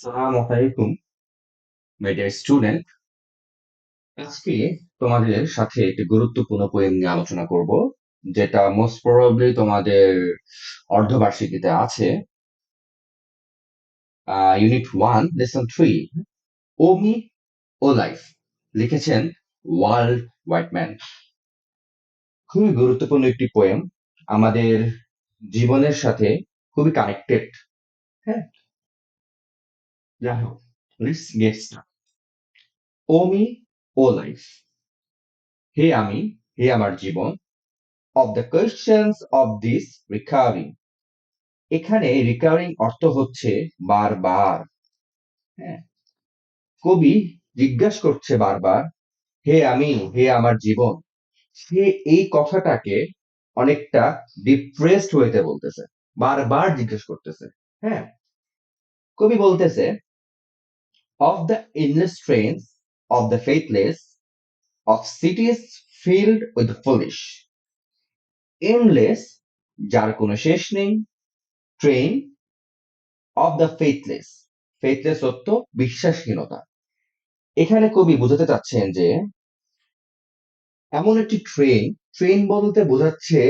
আসসালামু আলাইকুম my dear student. আজকে তোমাদের সাথে একটি গুরুত্বপূর্ণ পোয়েম নিয়ে আলোচনা করব, যেটা মোস্ট প্রবাবলি তোমাদের অর্ধবার্ষিকীতে আছে। ইউনিট 1 লেসন 3, ও মি ও লাইফ, লিখেছেন ওয়ার্ল্ড হোয়াইটম্যান। খুবই গুরুত্বপূর্ণ একটি পোয়েম, আমাদের জীবনের সাথে খুবই কানেক্টেড। হ্যাঁ, যাই হোক, let's get start. O me O life, হে আমি, হে আমার জীবন, of the questions of this recurring, এখানে রিকারিং অর্থ হচ্ছে বারবার। হ্যাঁ, কবি জিজ্ঞাসা করছে বারবার, হে আমি, হে আমার জীবন। সে এই কথাটাকে অনেকটা ডিপ্রেসড হইতে বলতেছে, বারবার জিজ্ঞেস করতেছে। হ্যাঁ, কবি বলতেছে, of the endless trains of the faithless, of cities filled with the foolish, endless, যার কোনো শেষ নেই, ট্রেন অফ দ্য ফেথলেস, ফেথলেস অর্থ বিশ্বাসহীনতা। এখানে কবি বোঝাতে চাচ্ছেন যে এমন একটি ট্রেন, ট্রেন বলতে বোঝাচ্ছে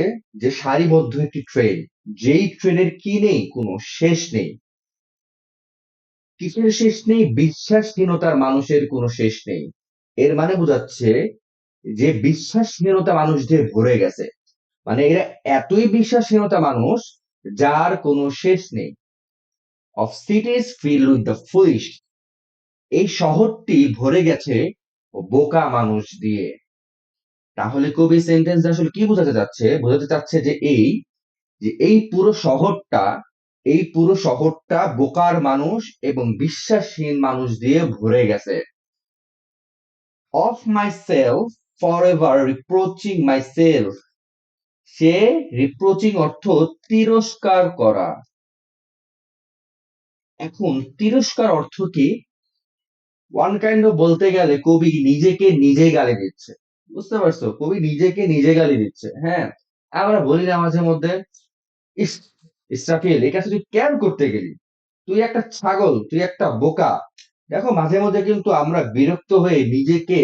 যে সারিবদ্ধ একটি ট্রেন, যেই ট্রেনের কি নেই, কোনো শেষ নেই। কিসের শেষ নেই? বিশ্বাসহীনতার মানুষের কোনো শেষ নেই। এর মানে বোঝাচ্ছে যে বিশ্বাসহীনতা মানুষদের ভরে গেছে, মানে এরা এতই বিশ্বাসহীনতা মানুষ যার কোনো শেষ নেই। Of সিটিজ filled with the foolish, এই শহরটি ভরে গেছে বোকা মানুষ দিয়ে। তাহলে কবি সেন্টেন্স আসলে কি বোঝাতে চাচ্ছে? বোঝাতে চাচ্ছে যে এই পুরো শহরটা, এই পুরো শহরটা বোকার মানুষ এবং বিশ্বাসহীন মানুষ দিয়ে ভরে গেছে। Of myself forever reproaching myself, সে রিপ্রোচিং অর্থ তিরস্কার করা। এখন তিরস্কার অর্থ কি? ওয়ান কাইন্ড অফ বলতে গেলে কবি নিজেকে নিজে গালি দিচ্ছে। বুঝতে পারছো? কবি নিজেকে নিজে গালি দিচ্ছে। হ্যাঁ, আমরা বলি না মাঝে মধ্যে, ইস, ইসরাফিল এই কাজটা তুই কেন করতে গেলি, তুই একটা ছাগল, তুই একটা বোকা। দেখো, মাঝে মধ্যে কিন্তু আমরা বিরক্ত হয়ে নিজেকে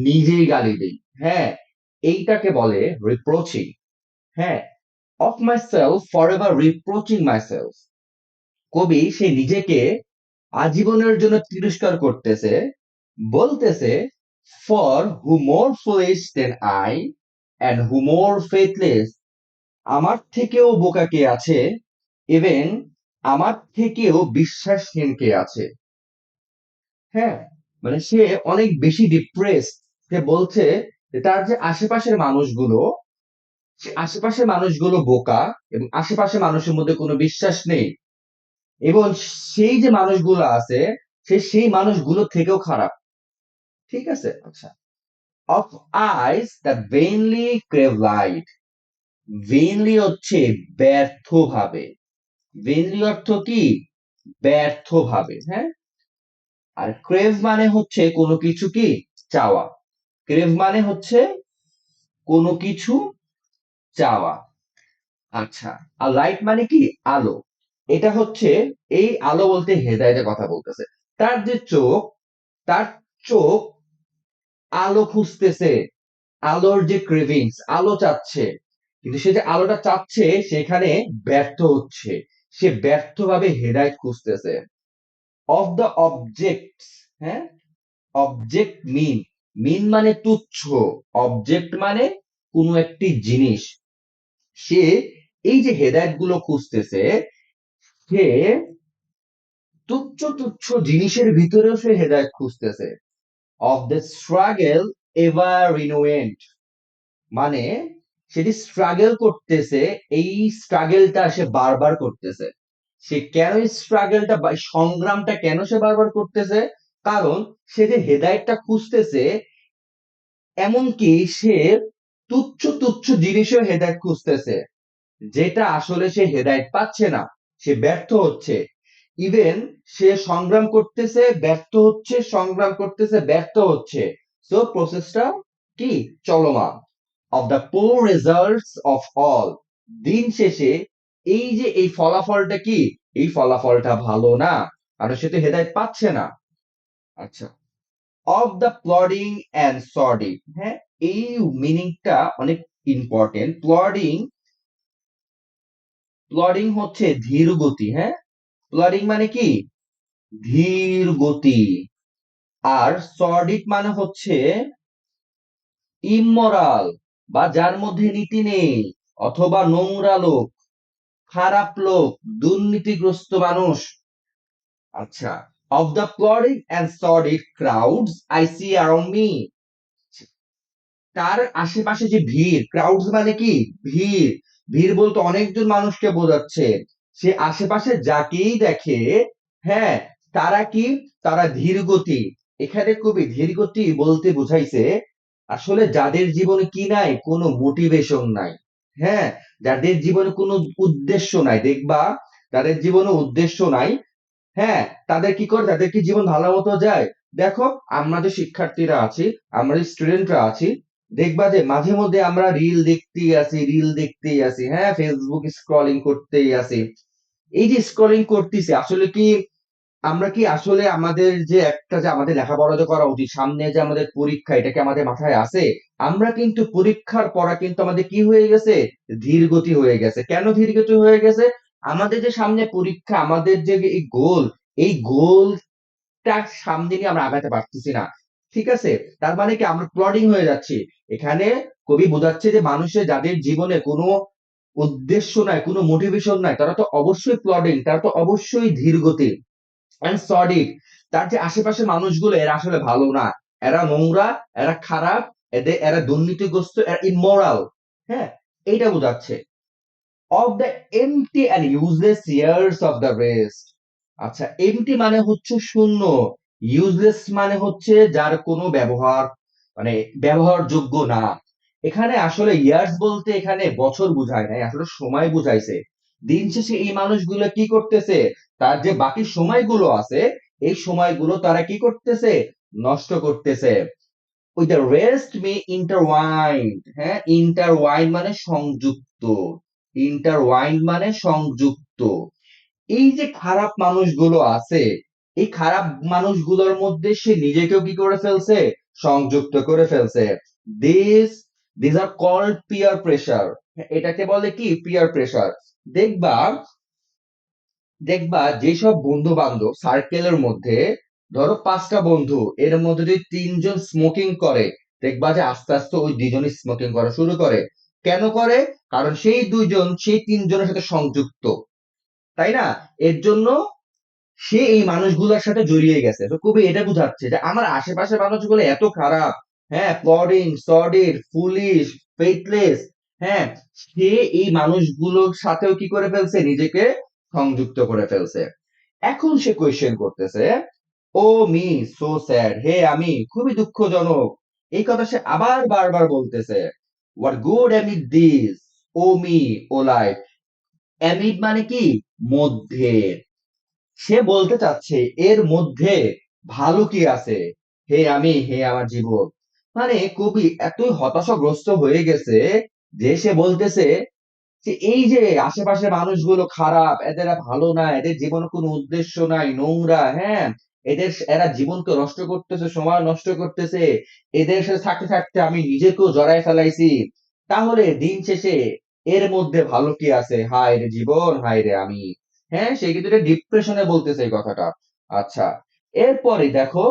নিজেই গালি দিই। হ্যাঁ, এইটাকে বলে রিপ্রোচিং। হ্যাঁ, of myself forever reproaching myself, কবি সে নিজেকে আজীবনের জন্য তিরস্কার করতেছে, বলতেছে, for who more foolish than I and who more faithless, আমার থেকেও বোকা কে আছে, ইভেন আমার থেকেও বিশ্বাসহীন কে আছে। হ্যাঁ, মানে সে অনেক বেশি ডিপ্রেস। সে বলছে যে তার যে আশেপাশের মানুষগুলো, সে আশেপাশের মানুষগুলো বোকা এবং আশেপাশের মানুষের মধ্যে কোনো বিশ্বাস নেই, এবং সেই যে মানুষগুলো আছে, সে সেই মানুষগুলো থেকেও খারাপ। ঠিক আছে, আচ্ছা। Of eyes that vainly crave light, vainly হচ্ছে ব্যর্থভাবে। ভেইনলি অর্থ কি? ব্যর্থভাবে। হ্যাঁ, আর ক্রেভ মানে হচ্ছে কোনো কিছু কি চাওয়া। ক্রেভ মানে হচ্ছে কোনো কিছু চাওয়া। আচ্ছা, আর লাইট মানে কি? আলো। এটা হচ্ছে, এই আলো বলতে হেদায়েতের কথা বলতেছে। তার যে চোখ, তার চোখ আলো খুঁজতেছে, আলোর যে ক্রেভিংস, আলো চাচ্ছে, কিন্তু সে যে আলোটা চাচ্ছে সেখানে ব্যর্থ হচ্ছে। সে ব্যর্থভাবে হেদায়েত খুঁজতেছে। অফ দ্য অবজেক্টস, হ্যাঁ, অবজেক্ট মিন, মিন মানে তুচ্ছ, অবজেক্ট মানে কোনো একটি জিনিস। সে এই যে হেদায়েত গুলো খুঁজতেছে, সে তুচ্ছ তুচ্ছ জিনিসের ভিতরেও সে হেদায়েত খুঁজতেছে। অফ দ্য স্ট্রাগল এভার রিনোয়েন্ট, মানে সে যে স্ট্রাগল করতেছে, এই স্ট্রাগলটা সে বারবার করতেছে। সে কেন এই স্ট্রাগলটা বা সংগ্রামটা কেন সে বারবার করতেছে? কারণ সে যে হেদায়েতটা খুঁজতেছে, এমনকি সে তুচ্ছ তুচ্ছ জিনিসেও হেদায়েত খুঁজতেছে, যেটা আসলে সে হেদায়েত পাচ্ছে না, সে ব্যর্থ হচ্ছে। ইভেন সে সংগ্রাম করতেছে, ব্যর্থ হচ্ছে, সংগ্রাম করতেছে, ব্যর্থ হচ্ছে। সো প্রসেসটা কি? চলমান। Of the poor results of all, দিন শেষে এই যে এই ফলাফলটা কি? এই ফলাফলটা ভালো না। কারণ সে তো হেদায়েত পাচ্ছে না। আচ্ছা, অফ দ্য প্লডিং অ্যান্ড সর্ডিং, হ্যাঁ, এই মিনিংটা অনেক ইম্পর্টেন্ট। প্লডিং, প্লডিং হচ্ছে ধীর গতি, হ্যাঁ, প্লডিং মানে কি ধীর গতি। আর সর্ডিক মানে হচ্ছে ইমমরাল, বা যার মধ্যে নীতি নেই, অথবা নোংরা লোক, খারাপ লোক, দুর্নীতিগ্রস্ত মানুষ। আচ্ছা, of the plodding and sordid crowds I see around me, তার আশেপাশে যে ভিড়, ক্রাউডস মানে কি ভিড়, ভিড় বলতে অনেকজন মানুষকে বোঝাচ্ছে। সে আশেপাশে যাকেই দেখে, হ্যাঁ, তারা কি, তারা ধীর গতি। এখানে কবি ধীর গতি বলতে বুঝাইছে আসলে যাদের জীবনে কি নাই, কোনো মোটিভেশন নাই, হ্যাঁ, যাদের জীবনে কোনো উদ্দেশ্য নাই, দেখবা তাদের জীবনে উদ্দেশ্য নাই, হ্যাঁ, তাদের কি করে, তাদের কি জীবন ভালো মতো যায়। দেখো, আমরা যে শিক্ষার্থীরা আছি, আমরা যে স্টুডেন্টরা আছি, দেখবা যে মাঝে মধ্যে আমরা রিল দেখতেই আছি, রিল দেখতেই আছি, হ্যাঁ, ফেসবুক স্ক্রলিং করতেই আছি। এই যে স্ক্রলিং করতেছি, আসলে কি আমরা কি আসলে আমাদের যে একটা, যে আমাদের লেখাপড়া যে করা উচিত, সামনে যে আমাদের পরীক্ষা, এটা কি আমাদের মাথায় আছে? আমরা কিন্তু পরীক্ষার পড়া কিন্তু আমাদের কি হয়ে গেছে, ধীর গতি হয়ে গেছে। কেন ধীর গতি হয়ে গেছে? আমাদের যে সামনে পরীক্ষা, আমাদের যে এই গোল, এই গোলটা সামনে নিয়ে আমরা আগাতে পারতেছি না। ঠিক আছে, তার মানে কি আমরা প্লডিং হয়ে যাচ্ছি। এখানে কবি বোঝাচ্ছে যে মানুষের যাদের জীবনে কোনো উদ্দেশ্য নাই, কোনো মোটিভেশন নাই, তারা তো অবশ্যই প্লডিং, তারা তো অবশ্যই ধীর গতি। অ্যান্ড সডিক, তার যে আশেপাশের মানুষগুলো, এরা আসলে ভালো না, এরা নোংরা, এরা খারাপ, এরা দুর্নীতিগ্রস্ত, এরা ইমোরাল, হ্যাঁ, এইটা বোঝাচ্ছে। Of the MT and useless years of the rest. আচ্ছা, এমটি মানে হচ্ছে শূন্য, ইউজলেস মানে হচ্ছে যার কোনো ব্যবহার, মানে ব্যবহারযোগ্য না। এখানে আসলে ইয়ার্স বলতে এখানে বছর বুঝায় নাই, আসলে সময় বুঝাইছে। দিন শেষে এই মানুষগুলো কি করতেছে, তার যে বাকি সময়গুলো আছে, এই সময়গুলো তারা কি করতেছে, নষ্ট করতেছে। ওই দ্য রেস্ট মে ইন্টারওয়াইন্ড, হ্যাঁ, ইন্টারওয়াইন্ড মানে সংযুক্ত, ইন্টারওয়াইন্ড মানে সংযুক্ত। এই যে খারাপ মানুষগুলো আছে, এই খারাপ মানুষগুলোর মধ্যে সে নিজেকেও কি করে ফেলছে, সংযুক্ত করে ফেলছে। This this are called peer pressure, এটাকে বলে কি পিয়ার প্রেসার। দেখবা, দেখবা যেসব বন্ধু বান্ধব সার্কেলের মধ্যে, ধরো 5টা বন্ধু, এর মধ্যে যদি 3জন স্মোকিং করে, দেখবা যে আস্তে আস্তে ওই 2জনই স্মোকিং করা শুরু করে। কেন করে? কারণ সেই 2জন সেই 3জনের সাথে সংযুক্ত, তাই না? এর জন্য সে এই মানুষগুলোর সাথে জড়িয়ে গেছে। তো কবি এটা বুঝাচ্ছে যে আমার আশেপাশের মানুষগুলো এত খারাপ, হ্যাঁ, প্লডিং, সর্ডিড, ফুলিশ, ফেথলেস, হ্যাঁ, সে এই মানুষগুলোর সাথেও কি করে ফেলছে, নিজেকে সংযুক্ত করে ফেলছে। এখন সে কোয়েশ্চেন করতেছে, ও মি সো স্যাড, হে আমি খুবই দুঃখজনক। এই কথা সে আবার বারবার বলতেছে। What good amid this, O me, O life. Amid মানে কি মধ্যে, সে বলতে চাচ্ছে এর মধ্যে ভালো কি আছে, হে আমি, হে আমার জীবন। মানে কবি এতই হতাশাগ্রস্ত হয়ে গেছে যে সে বলতেছে যে এই যে আশেপাশে মানুষগুলো খারাপ, এদের ভালো না, এদের জীবনে কোনো উদ্দেশ্য নাই, নোংরা, হ্যাঁ, এরা জীবনকে নষ্ট করতেছে, সময় নষ্ট করতেছে, এদের সাথে থাকতে থাকতে আমি নিজেকেও জড়ায় ফেলাইছি। তাহলে দিন শেষে এর মধ্যে ভালো কি আছে, হায় রে জীবন, হায় রে আমি। হ্যাঁ, সে কিন্তু ডিপ্রেশনে বলতেছে এই কথাটা। আচ্ছা, এরপরে দেখো,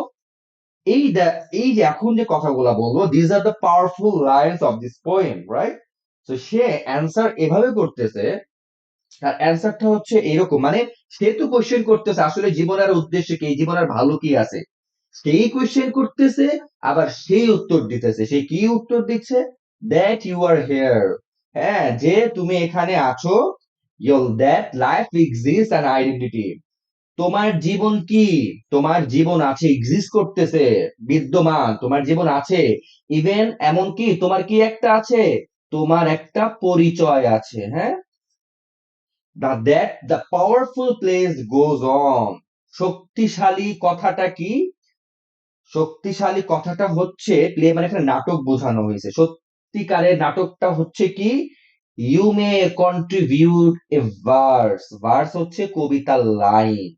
এই যে এখন যে কথাগুলা বলবো, this are the powerful lines of this poem, right? তো সে অ্যান্সার এভাবে করতেছে, আর অ্যান্সারটা হচ্ছে এরকম, মানে সে তো কোশ্চেন করতেছে আসলে জীবনের উদ্দেশ্য কি, জীবনের ভালো কি আছে, সেই কোশ্চেন করতেছে, আবার সেই উত্তর দিতেছে। সে কি উত্তর দিচ্ছে? দ্যাট ইউ আর হেয়ার, হ্যাঁ, যে তুমি এখানে আছো, your that life exist an identity, তোমার জীবন কি, তোমার জীবন আছে, এক্সিস্ট করতেছে, বিদ্যমান, তোমার জীবন আছে। ইভেন এমনকি তোমার কি একটা আছে, তোমার একটা পরিচয় আছে, হ্যাঁ। The powerful place goes on, শক্তিশালী কথাটা কি, শক্তিশালী কথাটা হচ্ছে প্লে, মানে এখানে নাটক বোঝানো হয়েছে। সত্যিকারের নাটকটা হচ্ছে কি, you may contribute a verse, verse হচ্ছে কবিতার লাইন,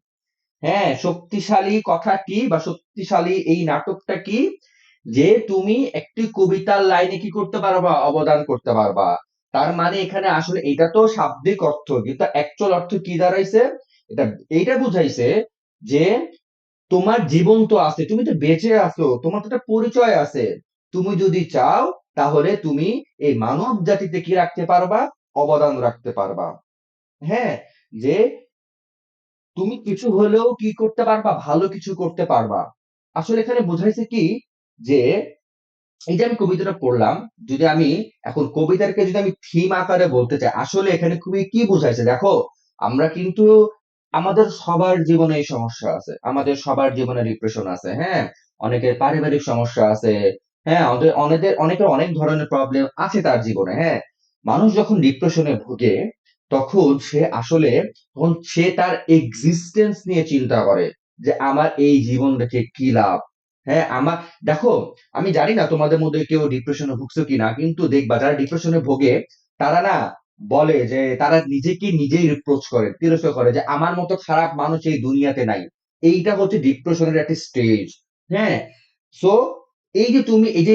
হ্যাঁ, শক্তিশালী কথা কি বা শক্তিশালী এই নাটকটা কি, যে তুমি একটি কবিতার লাইনে কি করতে পারবা, অবদান করতে পারবা। তার মানে এখানে আসলে এটা তো শাব্দিক অর্থ, কিন্তু অ্যাকচুয়াল অর্থ কি দাঁড়াইছে, এটা এইটা বুঝাইছে যে তোমার জীবন তো আছে, তুমি তো বেঁচে আছো, তোমার তো একটা পরিচয় আছে। তুমি যদি চাও তাহলে তুমি এই মানব জাতিতে কি রাখতে পারবা, অবদান রাখতে পারবা। হ্যাঁ, যে তুমি কিছু হলেও কি করতে পারবা, ভালো কিছু করতে পারবা। আসলে এখানে বোঝাইছে কি, যে এই যে আমি কবিতাটা পড়লাম, যদি আমি এখন কবিতাকে যদি আমি থিম আকারে বলতে চাই, আসলে এখানে খুবই কি বুঝাইছে দেখো, আমরা কিন্তু আমাদের সবার জীবনে এই সমস্যা আছে, আমাদের সবার জীবনে ডিপ্রেশন আছে, হ্যাঁ, অনেকের পারিবারিক সমস্যা আছে, হ্যাঁ, অনেকের অনেক ধরনের প্রবলেম আছে তার জীবনে, হ্যাঁ। মানুষ যখন ডিপ্রেশনে ভোগে তখন সে আসলে, তখন সে তার এক্সিস্টেন্স নিয়ে চিন্তা করে, যে আমার এই জীবন রেখে কি লাভ। হ্যাঁ, আমার, দেখো, আমি জানি না তোমাদের মধ্যে কেউ ডিপ্রেশনে ভুগছো কিনা, কিন্তু দেখবা যারা ডিপ্রেশনে ভোগে তারা না বলে যে তারা নিজেকে নিজেই রিপ্রোচ করে, তিরস্কার করে, যে আমার মতো খারাপ মানুষ এই দুনিয়াতে নাই। এইটা হচ্ছে ডিপ্রেশনের একটা স্টেজ। হ্যাঁ, সো এই যে তুমি এই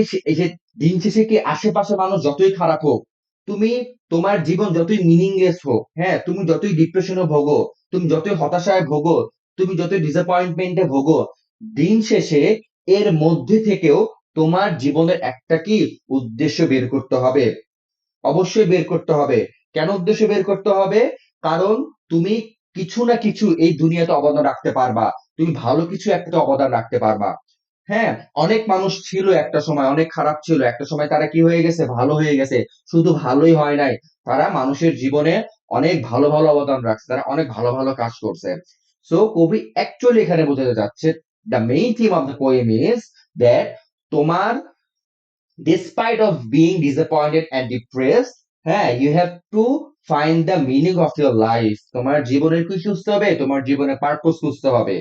যে দিন শেষে কি আশেপাশে মানুষ যতই খারাপ হোক, তুমি তোমার জীবন যতই মিনিংলেস হোক, হ্যাঁ, তুমি যতই ডিপ্রেশনে ভোগো, তুমি যতই হতাশায় ভোগো, তুমি যতই ডিসঅ্যাপয়েন্টমেন্টে ভোগো, দিন শেষে এর মধ্যে থেকেও তোমার জীবনের একটা কি উদ্দেশ্য বের করতে হবে, অবশ্যই বের করতে হবে। কেন উদ্দেশ্য বের করতে হবে? কারণ তুমি কিছু না কিছু এই দুনিয়াতে অবদান রাখতে পারবা, তুমি ভালো কিছু একটা অবদান রাখতে পারবা। হ্যাঁ, অনেক মানুষ ছিল একটা সময় অনেক খারাপ ছিল, একটা সময় তারা কি হয়ে গেছে, ভালো হয়ে গেছে। শুধু ভালোই হয় নাই, তারা মানুষের জীবনে অনেক ভালো ভালো অবদান রাখছে, তারা অনেক ভালো ভালো কাজ করছে। সো কবি অ্যাকচুয়ালি এখানে বোঝাতে যাচ্ছে, the main theme of the poem is that তোমার, despite of being disappointed and depressed, হ্যাঁ, you have to find the meaning of your life, তোমার জীবনের কি খুঁজতে হবে, তোমার জীবনের পারপোজ খুঁজতে হবে।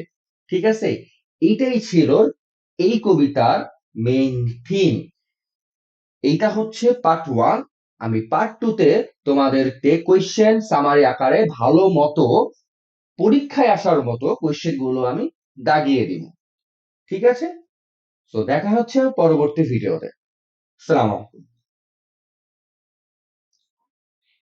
ঠিক আছে, এইটাই ছিল এই কবিতার মেইন থিম। এইটা হচ্ছে পার্ট ওয়ান। আমি পার্ট টু তে তোমাদেরকে কোয়েশ্চেন সামারি আকারে ভালো মতো পরীক্ষায় আসার মতো কোয়েশ্চেন গুলো আমি দাগিয়ে দিব। ঠিক আছে, তো দেখা হচ্ছে পরবর্তী ভিডিওতে। আসসালামু আলাইকুম।